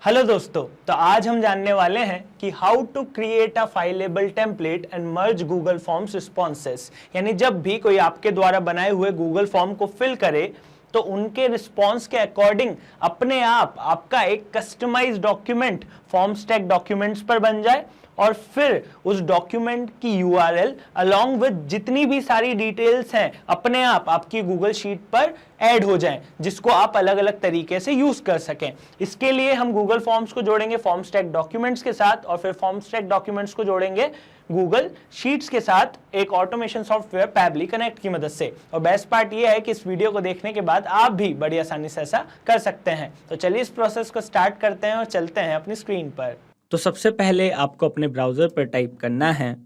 Hello दोस्तों, तो आज हम जानने वाले हैं कि how to create a fillable template and merge Google forms responses. यानी जब भी कोई आपके द्वारा बनाए हुए गूगल फॉर्म को फिल करे तो उनके रिस्पॉन्स के अकॉर्डिंग अपने आप आपका एक customise document Formstack documents पर बन जाए और फिर उस डॉक्यूमेंट की यूआरएल अलोंग विद जितनी भी सारी डिटेल्स हैं अपने आप आपकी गूगल शीट पर ऐड हो जाएं, जिसको आप अलग अलग तरीके से यूज कर सकें। इसके लिए हम गूगल फॉर्म्स को जोड़ेंगे फॉर्म स्टैक डॉक्यूमेंट्स के साथ और फिर फॉर्म स्टैक डॉक्यूमेंट्स को जोड़ेंगे गूगल शीट्स के साथ एक ऑटोमेशन सॉफ्टवेयर पैबली कनेक्ट की मदद से। और बेस्ट पार्ट ये है कि इस वीडियो को देखने के बाद आप भी बड़ी आसानी से ऐसा कर सकते हैं। तो चलिए इस प्रोसेस को स्टार्ट करते हैं और चलते हैं अपनी स्क्रीन पर। तो सबसे पहले आपको अपने ब्राउज़र पर टाइप करना है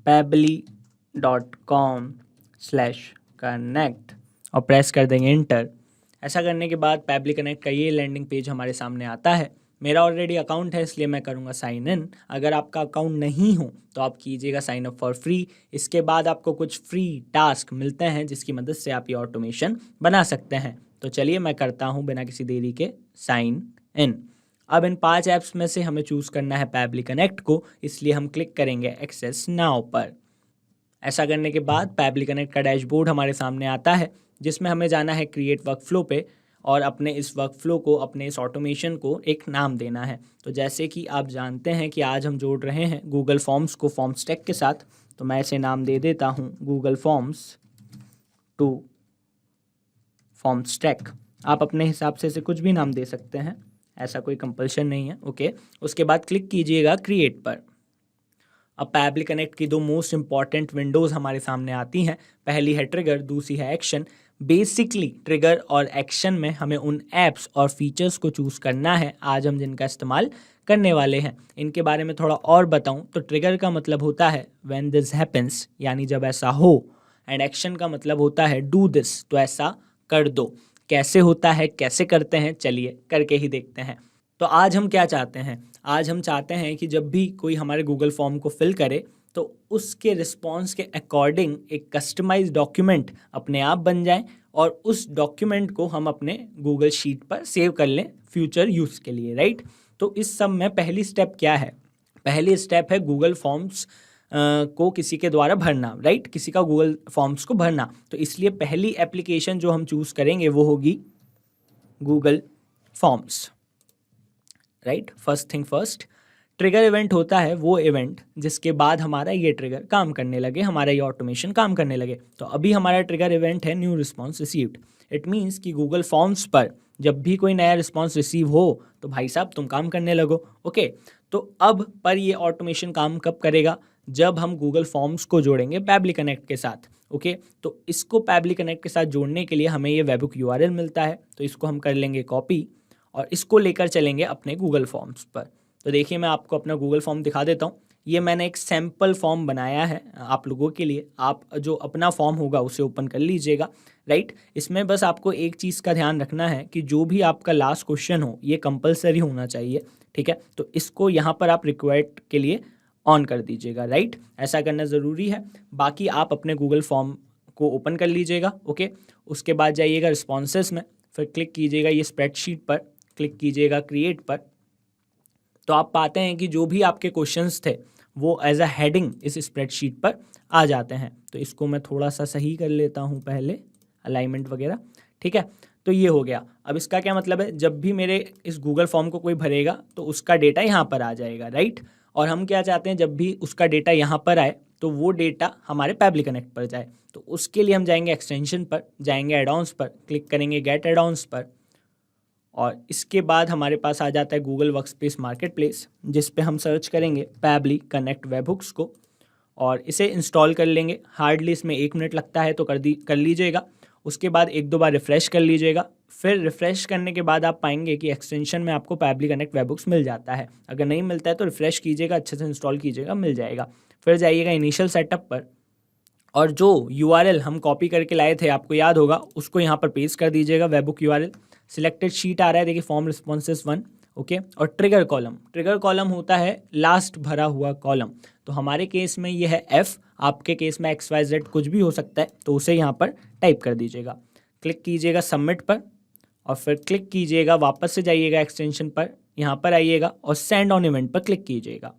pabbly.com/connect और प्रेस कर देंगे इंटर। ऐसा करने के बाद पैबली कनेक्ट का ये लैंडिंग पेज हमारे सामने आता है। मेरा ऑलरेडी अकाउंट है इसलिए मैं करूँगा साइन इन। अगर आपका अकाउंट नहीं हो तो आप कीजिएगा साइन अप फॉर फ्री। इसके बाद आपको कुछ फ्री टास्क मिलते हैं जिसकी मदद से आप ये ऑटोमेशन बना सकते हैं। तो चलिए मैं करता हूँ बिना किसी देरी के साइन इन। अब इन 5 ऐप्स में से हमें चूज़ करना है पैबली कनेक्ट को, इसलिए हम क्लिक करेंगे एक्सेस नाउ पर। ऐसा करने के बाद पैबली कनेक्ट का डैशबोर्ड हमारे सामने आता है जिसमें हमें जाना है क्रिएट वर्कफ्लो पे और अपने इस वर्कफ्लो को, अपने इस ऑटोमेशन को एक नाम देना है। तो जैसे कि आप जानते हैं कि आज हम जोड़ रहे हैं गूगल फॉर्म्स को फॉर्म स्टैक के साथ, तो मैं इसे नाम दे देता हूँ Google Forms to Formstack. आप अपने हिसाब से इसे कुछ भी नाम दे सकते हैं, ऐसा कोई कंपल्शन नहीं है। ओके, उसके बाद क्लिक कीजिएगा क्रिएट पर। अब पैबली कनेक्ट की 2 मोस्ट इंपॉर्टेंट विंडोज़ हमारे सामने आती हैं। पहली है ट्रिगर, दूसरी है एक्शन। बेसिकली ट्रिगर और एक्शन में हमें उन ऐप्स और फीचर्स को चूज़ करना है आज हम जिनका इस्तेमाल करने वाले हैं। इनके बारे में थोड़ा और बताऊं तो ट्रिगर का मतलब होता है व्हेन दिस हैपेंस, यानी जब ऐसा हो, एंड एक्शन का मतलब होता है डू दिस, तो ऐसा कर दो। कैसे होता है, कैसे करते हैं, चलिए करके ही देखते हैं। तो आज हम क्या चाहते हैं? आज हम चाहते हैं कि जब भी कोई हमारे गूगल फॉर्म को फिल करे तो उसके रिस्पॉन्स के अकॉर्डिंग एक कस्टमाइज डॉक्यूमेंट अपने आप बन जाए और उस डॉक्यूमेंट को हम अपने गूगल शीट पर सेव कर लें फ्यूचर यूज़ के लिए, राइट। तो इस सब में पहली स्टेप क्या है? पहली स्टेप है गूगल फॉर्म्स को किसी के द्वारा भरना, राइट, किसी का गूगल फॉर्म्स को भरना। तो इसलिए पहली एप्लीकेशन जो हम चूज़ करेंगे वो होगी Google forms, right. First thing first, trigger event होता है वो इवेंट जिसके बाद हमारा ये ट्रिगर काम करने लगे, हमारा ये ऑटोमेशन काम करने लगे। तो अभी हमारा ट्रिगर इवेंट है new response received. It means कि गूगल फॉर्म्स पर जब भी कोई नया रिस्पॉन्स रिसीव हो तो भाई साहब तुम काम करने लगो। ओके, तो अब पर ये ऑटोमेशन काम कब करेगा? जब हम गूगल फॉर्म्स को जोड़ेंगे पैबली कनेक्ट के साथ। ओके, तो इसको पैबली कनेक्ट के साथ जोड़ने के लिए हमें ये वेबहुक यूआरएल मिलता है, तो इसको हम कर लेंगे कॉपी और इसको लेकर चलेंगे अपने गूगल फॉर्म्स पर। तो देखिए मैं आपको अपना गूगल फॉर्म दिखा देता हूँ। ये मैंने एक सैम्पल फॉर्म बनाया है आप लोगों के लिए। आप जो अपना फॉर्म होगा उसे ओपन कर लीजिएगा, राइट। इसमें बस आपको एक चीज़ का ध्यान रखना है कि जो भी आपका लास्ट क्वेश्चन हो ये कंपलसरी होना चाहिए, ठीक है। तो इसको यहाँ पर आप रिक्वायर्ड के लिए ऑन कर दीजिएगा, राइट। ऐसा करना ज़रूरी है। बाकी आप अपने गूगल फॉर्म को ओपन कर लीजिएगा। ओके, उसके बाद जाइएगा रिस्पॉन्सेस में, फिर क्लिक कीजिएगा ये स्प्रेडशीट पर, क्लिक कीजिएगा क्रिएट पर। तो आप पाते हैं कि जो भी आपके क्वेश्चंस थे वो एज अ हेडिंग इस स्प्रेडशीट पर आ जाते हैं। तो इसको मैं थोड़ा सा सही कर लेता हूँ पहले, अलाइनमेंट वगैरह, ठीक है। तो ये हो गया। अब इसका क्या मतलब है? जब भी मेरे इस गूगल फॉर्म को कोई भरेगा तो उसका डेटा यहाँ पर आ जाएगा, राइट। और हम क्या चाहते हैं, जब भी उसका डेटा यहाँ पर आए तो वो डेटा हमारे पैबली कनेक्ट पर जाए। तो उसके लिए हम जाएंगे एक्सटेंशन पर, जाएंगे एड-ऑन्स पर, क्लिक करेंगे गेट एड-ऑन्स पर और इसके बाद हमारे पास आ जाता है गूगल वर्कस्पेस मार्केट प्लेस, जिस पे हम सर्च करेंगे पैबली कनेक्ट वेबहुक्स को और इसे इंस्टॉल कर लेंगे। हार्डली इसमें 1 मिनट लगता है, तो कर लीजिएगा। उसके बाद 1-2 बार रिफ़्रेश कर लीजिएगा। फिर रिफ़्रेश करने के बाद आप पाएंगे कि एक्सटेंशन में आपको पैबली कनेक्ट वेबहुक्स मिल जाता है। अगर नहीं मिलता है तो रिफ़्रेश कीजिएगा, अच्छे से इंस्टॉल कीजिएगा, मिल जाएगा। फिर जाइएगा इनिशियल सेटअप पर और जो यूआरएल हम कॉपी करके लाए थे, आपको याद होगा, उसको यहाँ पर पेस्ट कर दीजिएगा, वेबहुक यूआरएल। सिलेक्टेड शीट आ रहा है, देखिए फॉर्म रिस्पॉन्सेस 1, ओके। और ट्रिगर कॉलम होता है लास्ट भरा हुआ कॉलम। तो हमारे केस में ये है F, आपके केस में XYZ कुछ भी हो सकता है, तो उसे यहाँ पर टाइप कर दीजिएगा। क्लिक कीजिएगा सबमिट पर और फिर क्लिक कीजिएगा, वापस से जाइएगा एक्सटेंशन पर, यहाँ पर आइएगा और सेंड ऑन इवेंट पर क्लिक कीजिएगा।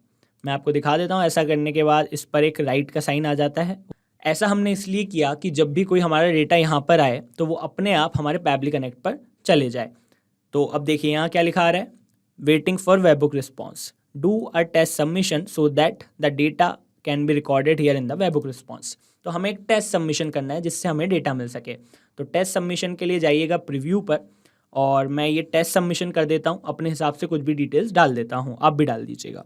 मैं आपको दिखा देता हूँ। ऐसा करने के बाद इस पर एक राइट का साइन आ जाता है। ऐसा हमने इसलिए किया कि जब भी कोई हमारा डेटा यहाँ पर आए तो वो अपने आप हमारे पैबली कनेक्ट पर चले जाए। तो अब देखिए यहाँ क्या लिखा आ रहा है, waiting for webhook response, do a test submission so that the data can be recorded here in the webhook response. तो हमें एक टेस्ट सबमिशन करना है जिससे हमें डेटा मिल सके। तो टेस्ट सबमिशन के लिए जाइएगा प्रीव्यू पर और मैं ये टेस्ट सबमिशन कर देता हूँ, अपने हिसाब से कुछ भी डिटेल्स डाल देता हूँ, आप भी डाल दीजिएगा।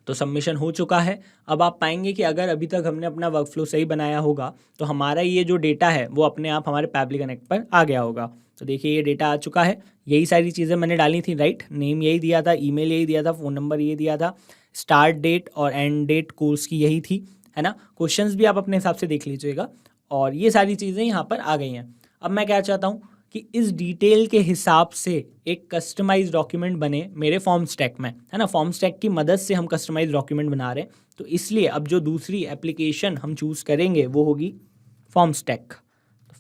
तो सबमिशन हो चुका है। अब आप पाएंगे कि अगर अभी तक हमने अपना वर्कफ्लो सही बनाया होगा तो हमारा ये जो डेटा है वो अपने आप हमारे पैबली कनेक्ट पर आ गया होगा। तो देखिए ये डेटा आ चुका है, यही सारी चीज़ें मैंने डाली थी, राइट। नेम यही दिया था, ईमेल यही दिया था, फ़ोन नंबर ये दिया था, स्टार्ट डेट और एंड डेट कोर्स की यही थी, है ना। क्वेश्चंस भी आप अपने हिसाब से देख लीजिएगा और ये सारी चीज़ें यहाँ पर आ गई हैं। अब मैं क्या चाहता हूँ कि इस डिटेल के हिसाब से एक कस्टमाइज डॉक्यूमेंट बने मेरे फॉर्म स्टैक में, है ना। फॉर्म स्टैक की मदद से हम कस्टमाइज डॉक्यूमेंट बना रहे हैं, तो इसलिए अब जो दूसरी एप्लीकेशन हम चूज़ करेंगे वो होगी फॉर्म स्टैक। तो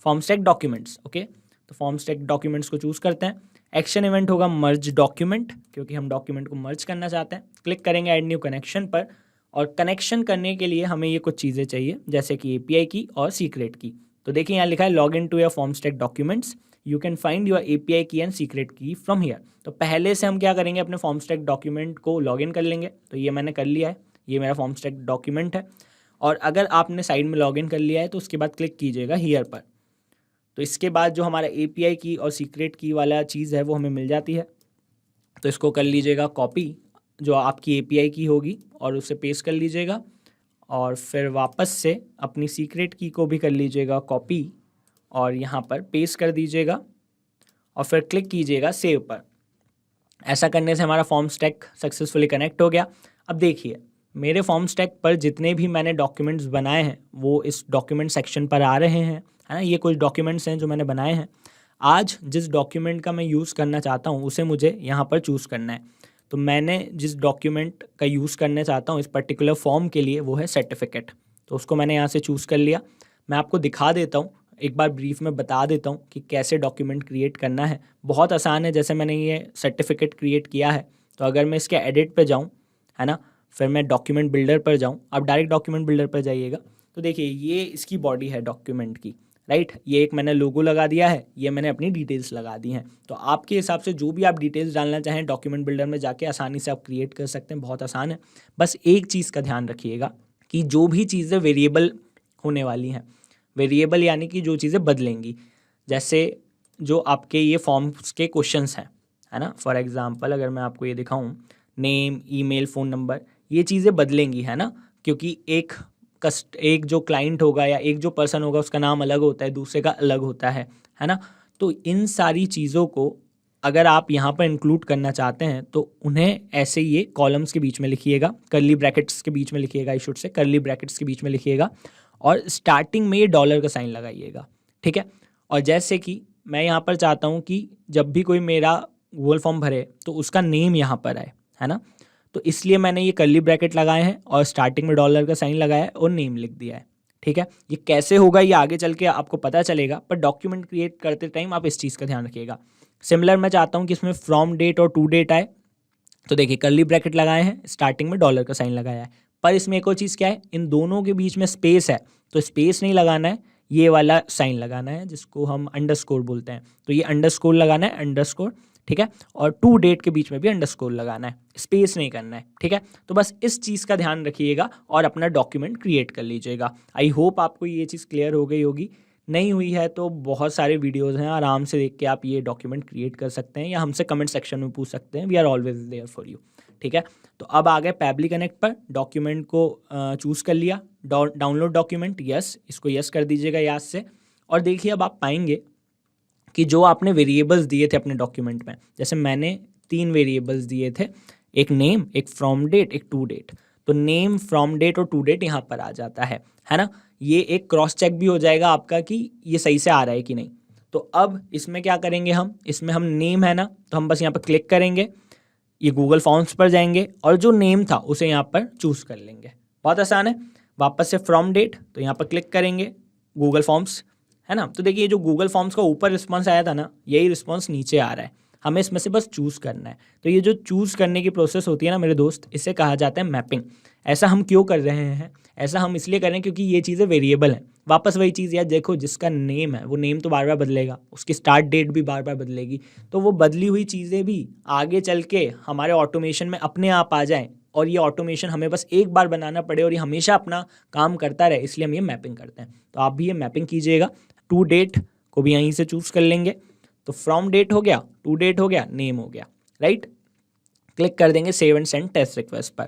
फॉर्म स्टैक डॉक्यूमेंट्स, ओके। तो फॉर्म स्टैक डॉक्यूमेंट्स को चूज़ करते हैं। एक्शन इवेंट होगा मर्ज डॉक्यूमेंट, क्योंकि हम डॉक्यूमेंट को मर्ज करना चाहते हैं। क्लिक करेंगे ऐड न्यू कनेक्शन पर और कनेक्शन करने के लिए हमें ये कुछ चीज़ें चाहिए, जैसे कि API की और सीक्रेट की। तो देखिए यहाँ लिखा है log in to your Formstack documents, you can find your API key and secret key from here. तो पहले से हम क्या करेंगे, अपने फॉर्म स्टैक डॉक्यूमेंट को लॉग इन कर लेंगे। तो ये मैंने कर लिया है, ये मेरा फॉर्म स्टैक डॉक्यूमेंट है। और अगर आपने साइड में लॉग इन कर लिया है तो उसके बाद क्लिक कीजिएगा हियर पर। तो इसके बाद जो हमारा API की और सीक्रेट की वाला चीज़ है वो हमें मिल जाती है। तो इसको कर लीजिएगा कॉपी, जो आपकी API की होगी, और उसे पेस्ट कर लीजिएगा और फिर वापस से अपनी सीक्रेट की को भी कर लीजिएगा कॉपी और यहाँ पर पेस्ट कर दीजिएगा और फिर क्लिक कीजिएगा सेव पर। ऐसा करने से हमारा फॉर्म स्टैक सक्सेसफुली कनेक्ट हो गया। अब देखिए मेरे फॉर्म स्टैक पर जितने भी मैंने डॉक्यूमेंट्स बनाए हैं वो इस डॉक्यूमेंट सेक्शन पर आ रहे हैं, है ना। ये कुछ डॉक्यूमेंट्स हैं जो मैंने बनाए हैं। आज जिस डॉक्यूमेंट का मैं यूज़ करना चाहता हूँ उसे मुझे यहाँ पर चूज़ करना है। तो मैंने जिस डॉक्यूमेंट का यूज़ करना चाहता हूँ इस पर्टिकुलर फॉर्म के लिए वो है सर्टिफिकेट। तो उसको मैंने यहाँ से चूज़ कर लिया। मैं आपको दिखा देता हूँ, एक बार ब्रीफ में बता देता हूँ कि कैसे डॉक्यूमेंट क्रिएट करना है। बहुत आसान है। जैसे मैंने ये सर्टिफिकेट क्रिएट किया है, तो अगर मैं इसके एडिट पे जाऊँ, है ना, फिर मैं डॉक्यूमेंट बिल्डर पर जाऊँ, आप डायरेक्ट डॉक्यूमेंट बिल्डर पर जाइएगा। तो देखिए ये इसकी बॉडी है डॉक्यूमेंट की, राइट। ये एक मैंने लोगो लगा दिया है, ये मैंने अपनी डिटेल्स लगा दी हैं। तो आपके हिसाब से जो भी आप डिटेल्स डालना चाहें डॉक्यूमेंट बिल्डर में जाके आसानी से आप क्रिएट कर सकते हैं, बहुत आसान है। बस एक चीज़ का ध्यान रखिएगा कि जो भी चीज़ें वेरिएबल होने वाली हैं, वेरिएबल यानी कि जो चीज़ें बदलेंगी, जैसे जो आपके ये फॉर्म्स के क्वेश्चंस हैं, है ना। फॉर एग्जांपल अगर मैं आपको ये दिखाऊं, नेम, ईमेल, फ़ोन नंबर, ये चीज़ें बदलेंगी, है ना, क्योंकि एक जो क्लाइंट होगा या एक जो पर्सन होगा उसका नाम अलग होता है, दूसरे का अलग होता है ना। तो इन सारी चीज़ों को अगर आप यहाँ पर इंक्लूड करना चाहते हैं तो उन्हें ऐसे ये कॉलम्स के बीच में लिखिएगा, कर्ली ब्रैकेट्स के बीच में लिखिएगा, I should say curly brackets के बीच में लिखिएगा और स्टार्टिंग में ये डॉलर का साइन लगाइएगा, ठीक है। और जैसे कि मैं यहाँ पर चाहता हूँ कि जब भी कोई मेरा गूगल फॉर्म भरे तो उसका नेम यहाँ पर आए, है ना। तो इसलिए मैंने ये कर्ली ब्रैकेट लगाए हैं और स्टार्टिंग में डॉलर का साइन लगाया है और नेम लिख दिया है, ठीक है। ये कैसे होगा ये आगे चल के आपको पता चलेगा, पर डॉक्यूमेंट क्रिएट करते टाइम आप इस चीज़ का ध्यान रखिएगा। सिमिलर मैं चाहता हूँ कि इसमें फ्रॉम डेट और टू डेट आए, तो देखिए कर्ली ब्रैकेट लगाए हैं, स्टार्टिंग में डॉलर का साइन लगाया है। पर इसमें एक और चीज़ क्या है, इन दोनों के बीच में स्पेस है, तो स्पेस नहीं लगाना है, ये वाला साइन लगाना है जिसको हम अंडरस्कोर बोलते हैं। तो ये अंडरस्कोर लगाना है, अंडरस्कोर, ठीक है। और टू डेट के बीच में भी अंडरस्कोर लगाना है, स्पेस नहीं करना है, ठीक है। तो बस इस चीज़ का ध्यान रखिएगा और अपना डॉक्यूमेंट क्रिएट कर लीजिएगा। आई होप आपको ये चीज़ क्लियर हो गई होगी। नहीं हुई है तो बहुत सारे वीडियोज़ हैं, आराम से देख के आप ये डॉक्यूमेंट क्रिएट कर सकते हैं या हमसे कमेंट सेक्शन में पूछ सकते हैं, we are always there for you, ठीक है। तो अब आ गए पैबली कनेक्ट पर, डॉक्यूमेंट को चूज़ कर लिया, डाउनलोड डॉक्यूमेंट, यस, इसको यस कर दीजिएगा याद से। और देखिए अब आप पाएंगे कि जो आपने वेरिएबल्स दिए थे अपने डॉक्यूमेंट में, जैसे मैंने 3 वेरिएबल्स दिए थे, एक नेम, एक फ्रॉम डेट, एक टू डेट। तो नेम, फ्रॉम डेट और टू डेट यहाँ पर आ जाता है ना। ये एक क्रॉस चेक भी हो जाएगा आपका कि ये सही से आ रहा है कि नहीं। तो अब इसमें क्या करेंगे हम, इसमें हम नेम है ना, तो हम बस यहाँ पर क्लिक करेंगे, ये गूगल फॉर्म्स पर जाएंगे और जो नेम था उसे यहाँ पर चूज़ कर लेंगे। बहुत आसान है। वापस से फ्रॉम डेट, तो यहाँ पर क्लिक करेंगे गूगल फॉर्म्स, है ना। तो देखिए जो गूगल फॉर्म्स का ऊपर रिस्पॉन्स आया था ना, यही रिस्पॉन्स नीचे आ रहा है, हमें इसमें से बस चूज़ करना है। तो ये जो चूज़ करने की प्रोसेस होती है ना मेरे दोस्त, इसे कहा जाता है मैपिंग। ऐसा हम क्यों कर रहे हैं? ऐसा हम इसलिए कर रहे हैं क्योंकि ये चीज़ें वेरिएबल हैं। वापस वही चीज़ यार, देखो जिसका नेम है वो नेम तो बार बार बदलेगा, उसकी स्टार्ट डेट भी बार बार बदलेगी, तो वो बदली हुई चीज़ें भी आगे चल के हमारे ऑटोमेशन में अपने आप आ जाएँ, और ये ऑटोमेशन हमें बस एक बार बनाना पड़े और ये हमेशा अपना काम करता रहे, इसलिए हम ये मैपिंग करते हैं। तो आप भी ये मैपिंग कीजिएगा। टू डेट को भी यहीं से चूज़ कर लेंगे, तो फ्रॉम डेट हो गया, टू डेट हो गया, नेम हो गया, राइट। क्लिक कर देंगे save and send test request पर।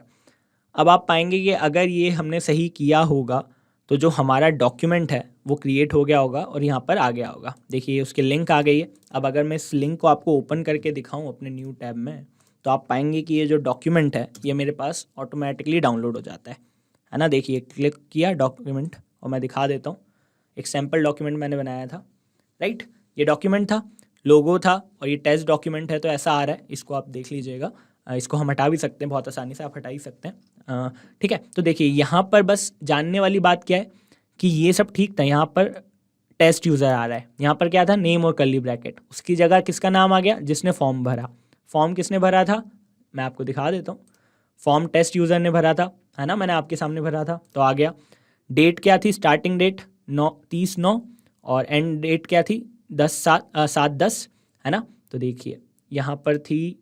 अब आप पाएंगे कि अगर ये हमने सही किया होगा तो जो हमारा डॉक्यूमेंट है वो क्रिएट हो गया होगा और यहाँ पर आ गया होगा। देखिए उसकी लिंक आ गई है। अब अगर मैं इस लिंक को आपको ओपन करके दिखाऊं अपने न्यू टैब में, तो आप पाएंगे कि ये जो डॉक्यूमेंट है ये मेरे पास ऑटोमेटिकली डाउनलोड हो जाता है ना। देखिए क्लिक किया डॉक्यूमेंट, और मैं दिखा देता हूँ, एक सैम्पल डॉक्यूमेंट मैंने बनाया था, राइट। ये डॉक्यूमेंट था, लोगो था, और ये टेस्ट डॉक्यूमेंट है, तो ऐसा आ रहा है। इसको आप देख लीजिएगा, इसको हम हटा भी सकते हैं, बहुत आसानी से आप हटा ही सकते हैं, ठीक है। तो देखिए यहाँ पर बस जानने वाली बात क्या है कि ये सब ठीक था, यहाँ पर टेस्ट यूज़र आ रहा है, यहाँ पर क्या था, नेम और कर्ली ब्रैकेट, उसकी जगह किसका नाम आ गया, जिसने फॉर्म भरा। फॉर्म किसने भरा था, मैं आपको दिखा देता हूँ, फॉर्म टेस्ट यूज़र ने भरा था, है ना, मैंने आपके सामने भरा था, तो आ गया। डेट क्या थी, स्टार्टिंग डेट 30/9, और एंड डेट क्या थी 7/10, है ना। तो देखिए यहाँ पर थी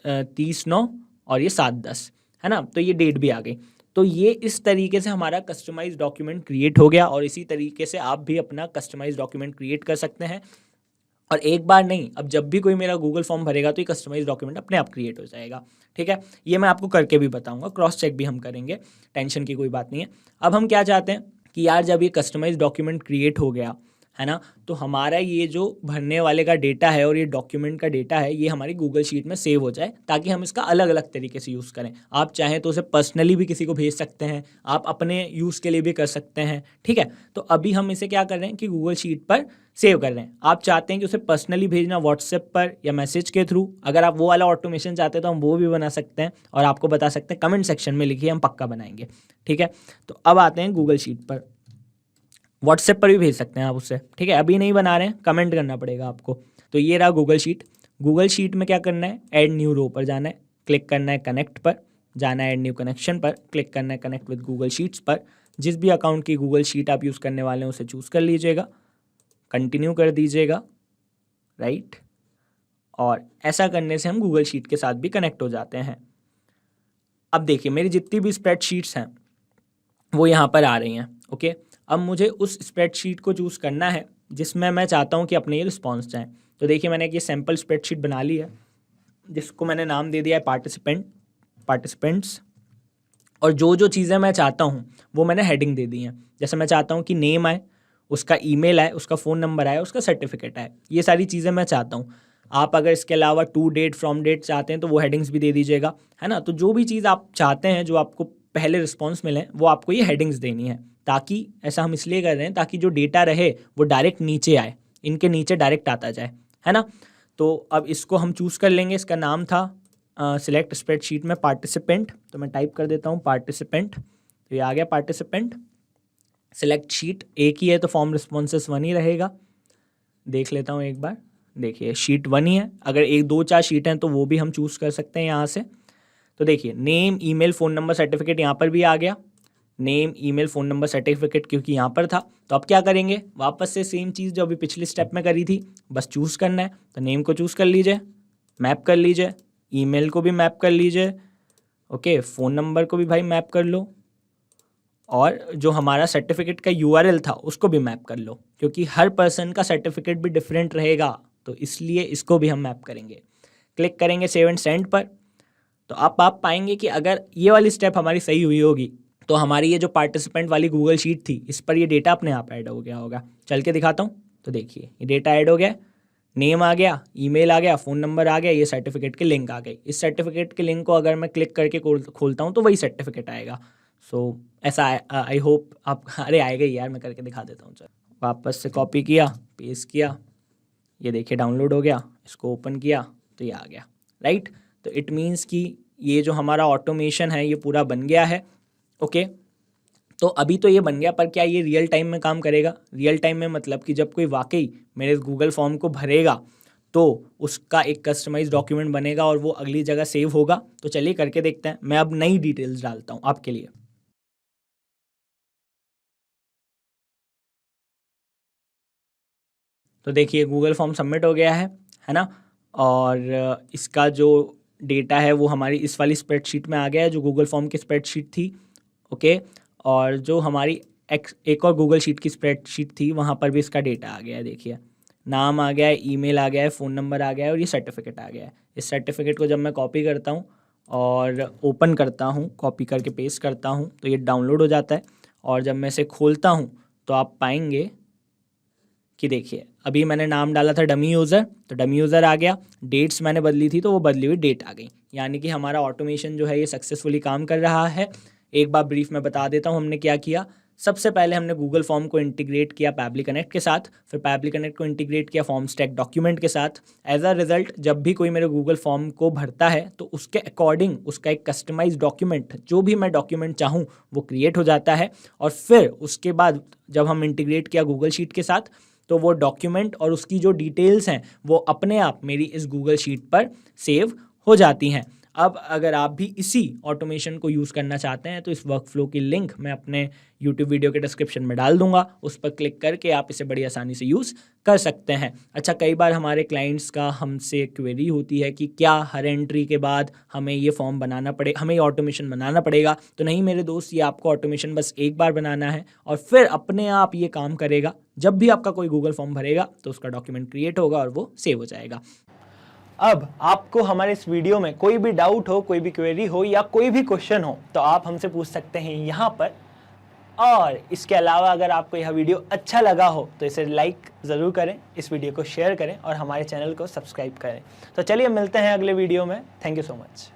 30/9 और ये 7/10, है ना। तो ये डेट भी आ गई। तो ये इस तरीके से हमारा कस्टमाइज डॉक्यूमेंट क्रिएट हो गया, और इसी तरीके से आप भी अपना कस्टमाइज डॉक्यूमेंट क्रिएट कर सकते हैं। और एक बार नहीं, अब जब भी कोई मेरा गूगल फॉर्म भरेगा तो ये कस्टमाइज डॉक्यूमेंट अपने आप क्रिएट हो जाएगा, ठीक है। ये मैं आपको करके भी बताऊंगा, क्रॉस चेक भी हम करेंगे, टेंशन की कोई बात नहीं है। अब हम क्या चाहते हैं कि यार जब ये कस्टमाइज डॉक्यूमेंट क्रिएट हो गया, है ना, तो हमारा ये जो भरने वाले का डेटा है और ये डॉक्यूमेंट का डेटा है, ये हमारी गूगल शीट में सेव हो जाए, ताकि हम इसका अलग अलग तरीके से यूज़ करें। आप चाहें तो उसे पर्सनली भी किसी को भेज सकते हैं, आप अपने यूज़ के लिए भी कर सकते हैं, ठीक है। तो अभी हम इसे क्या कर रहे हैं कि गूगल शीट पर सेव कर रहे हैं। आप चाहते हैं कि उसे पर्सनली भेजना व्हाट्सएप पर या मैसेज के थ्रू, अगर आप वो वाला ऑटोमेशन चाहते हैं तो हम वो भी बना सकते हैं, और आपको बता सकते हैं, कमेंट सेक्शन में लिखिए, हम पक्का बनाएंगे, ठीक है। तो अब आते हैं गूगल शीट पर, व्हाट्सएप पर भी भेज सकते हैं आप उससे, ठीक है। अभी नहीं बना रहे हैं, कमेंट करना पड़ेगा आपको। तो ये रहा गूगल शीट। गूगल शीट में क्या करना है, ऐड न्यू रो पर जाना है, क्लिक करना है कनेक्ट पर, जाना है ऐड न्यू कनेक्शन पर, क्लिक करना है कनेक्ट विद गूगल शीट्स पर। जिस भी अकाउंट की गूगल शीट आप यूज़ करने वाले हैं उसे चूज़ कर लीजिएगा, कंटिन्यू कर दीजिएगा, राइट। और ऐसा करने से हम गूगल शीट के साथ भी कनेक्ट हो जाते हैं। अब देखिए मेरी जितनी भी स्प्रेडशीट्स हैं वो यहाँ पर आ रही हैं, ओके। अब मुझे उस स्प्रेडशीट को चूज़ करना है जिसमें मैं चाहता हूँ कि अपने ये रिस्पॉन्स जाएँ। तो देखिए मैंने एक ये सैम्पल स्प्रेडशीट बना ली है, जिसको मैंने नाम दे दिया है पार्टिसिपेंट्स, और जो जो चीज़ें मैं चाहता हूँ वो मैंने हेडिंग दे दी हैं। जैसे मैं चाहता हूँ कि नेम आए, उसका ईमेल आए, उसका फ़ोन नंबर आए, उसका सर्टिफिकेट आए, ये सारी चीज़ें मैं चाहता हूँ। आप अगर इसके अलावा टू डेट, फ्रॉम डेट चाहते हैं तो वो हेडिंग्स भी दे दीजिएगा, है ना। तो जो भी चीज़ आप चाहते हैं, जो आपको पहले रिस्पॉन्स मिले, वो आपको ये हेडिंग्स देनी है, ताकि ऐसा हम इसलिए कर रहे हैं ताकि जो डेटा रहे वो डायरेक्ट नीचे आए, इनके नीचे डायरेक्ट आता जाए, है ना। तो अब इसको हम चूज़ कर लेंगे। इसका नाम था सिलेक्ट स्प्रेडशीट में पार्टिसिपेंट, तो मैं टाइप कर देता हूँ पार्टिसिपेंट, तो ये आ गया पार्टिसिपेंट। सिलेक्ट शीट एक ही है तो फॉर्म रिस्पॉन्सेस 1 ही रहेगा। देख लेता हूँ एक बार, देखिए शीट 1 ही है। अगर 1, 2, 4 शीट हैं तो वो भी हम चूज़ कर सकते हैं यहाँ से। तो देखिए name, email, phone number, certificate यहाँ पर भी आ गया। Name, email, phone number, certificate क्योंकि यहाँ पर था। तो अब क्या करेंगे, वापस से सेम चीज़ जो अभी पिछले स्टेप में करी थी, बस चूज़ करना है। तो नेम को चूज़ कर लीजिए, मैप कर लीजिए, ईमेल को भी मैप कर लीजिए, ओके, फ़ोन नंबर को भी भाई मैप कर लो, और जो हमारा सर्टिफिकेट का यूआरएल था उसको भी मैप कर लो, क्योंकि हर पर्सन का सर्टिफिकेट भी डिफरेंट रहेगा, तो इसलिए इसको भी हम मैप करेंगे। क्लिक करेंगे सेव एंड सेंड पर। तो आप पाएंगे कि अगर ये वाली स्टेप हमारी सही हुई होगी तो हमारी ये जो पार्टिसिपेंट वाली गूगल शीट थी, इस पर ये डेटा अपने आप ऐड हो गया होगा। चल के दिखाता हूँ। तो देखिए ये डेटा ऐड हो गया, नेम आ गया, ईमेल आ गया, फ़ोन नंबर आ गया, ये सर्टिफिकेट की लिंक आ गई। इस सर्टिफिकेट के लिंक को अगर मैं क्लिक करके खोलता हूँ तो वही सर्टिफिकेट आएगा। सो ऐसा आई होप आप अरे आएगा ही यार, मैं करके दिखा देता हूँ। चल वापस से कॉपी किया, पेस्ट किया, ये देखिए डाउनलोड हो गया, इसको ओपन किया तो ये आ गया, राइट। तो इट मीन्स कि ये जो हमारा ऑटोमेशन है ये पूरा बन गया है, ओके। तो अभी तो ये बन गया, पर क्या ये रियल टाइम में काम करेगा? रियल टाइम में मतलब कि जब कोई वाकई मेरे गूगल फॉर्म को भरेगा तो उसका एक कस्टमाइज डॉक्यूमेंट बनेगा और वो अगली जगह सेव होगा। तो चलिए करके देखते हैं। मैं अब नई डिटेल्स डालता हूँ आपके लिए। तो देखिए गूगल फॉर्म सबमिट हो गया है ना। और इसका जो डेटा है वो हमारी इस वाली स्प्रेडशीट में आ गया है, जो गूगल फॉर्म की स्प्रेडशीट थी। ओके, और जो हमारी एक और गूगल शीट की स्प्रेडशीट थी वहाँ पर भी इसका डेटा आ गया है। देखिए नाम आ गया है, ईमेल आ गया है, फ़ोन नंबर आ गया है और ये सर्टिफिकेट आ गया है। इस सर्टिफिकेट को जब मैं कॉपी करता हूँ और ओपन करता हूँ, कॉपी करके पेस्ट करता हूँ, तो ये डाउनलोड हो जाता है। और जब मैं इसे खोलता हूँ तो आप पाएंगे कि देखिए अभी मैंने नाम डाला था डमी यूज़र, तो डमी यूज़र आ गया। डेट्स मैंने बदली थी तो वो बदली हुई डेट आ गई। यानी कि हमारा ऑटोमेशन जो है ये सक्सेसफुली काम कर रहा है। एक बार ब्रीफ में बता देता हूँ हमने क्या किया। सबसे पहले हमने गूगल फॉर्म को इंटीग्रेट किया पैबली कनेक्ट के साथ, फिर पैबली कनेक्ट को इंटीग्रेट किया फॉर्म स्टैक डॉक्यूमेंट के साथ। एज अ रिजल्ट जब भी कोई मेरे गूगल फॉर्म को भरता है तो उसके अकॉर्डिंग उसका एक कस्टमाइज डॉक्यूमेंट, जो भी मैं डॉक्यूमेंट चाहूँ वो क्रिएट हो जाता है। और फिर उसके बाद जब हम इंटीग्रेट किया गूगल शीट के साथ तो वो डॉक्यूमेंट और उसकी जो डिटेल्स हैं वो अपने आप मेरी इस गूगल शीट पर सेव हो जाती हैं। अब अगर आप भी इसी ऑटोमेशन को यूज़ करना चाहते हैं तो इस वर्कफ्लो की लिंक मैं अपने यूट्यूब वीडियो के डिस्क्रिप्शन में डाल दूंगा, उस पर क्लिक करके आप इसे बड़ी आसानी से यूज़ कर सकते हैं। अच्छा, कई बार हमारे क्लाइंट्स का हमसे क्वेरी होती है कि क्या हर एंट्री के बाद हमें ये फॉर्म बनाना पड़े, हमें ये ऑटोमेशन बनाना पड़ेगा? तो नहीं मेरे दोस्त, ये आपको ऑटोमेशन बस एक बार बनाना है और फिर अपने आप ये काम करेगा। जब भी आपका कोई गूगल फॉर्म भरेगा तो उसका डॉक्यूमेंट क्रिएट होगा और वो सेव हो जाएगा। अब आपको हमारे इस वीडियो में कोई भी डाउट हो, कोई भी क्वेरी हो या कोई भी क्वेश्चन हो तो आप हमसे पूछ सकते हैं यहाँ पर। और इसके अलावा अगर आपको यह वीडियो अच्छा लगा हो तो इसे लाइक ज़रूर करें, इस वीडियो को शेयर करें और हमारे चैनल को सब्सक्राइब करें। तो चलिए मिलते हैं अगले वीडियो में। Thank you so much.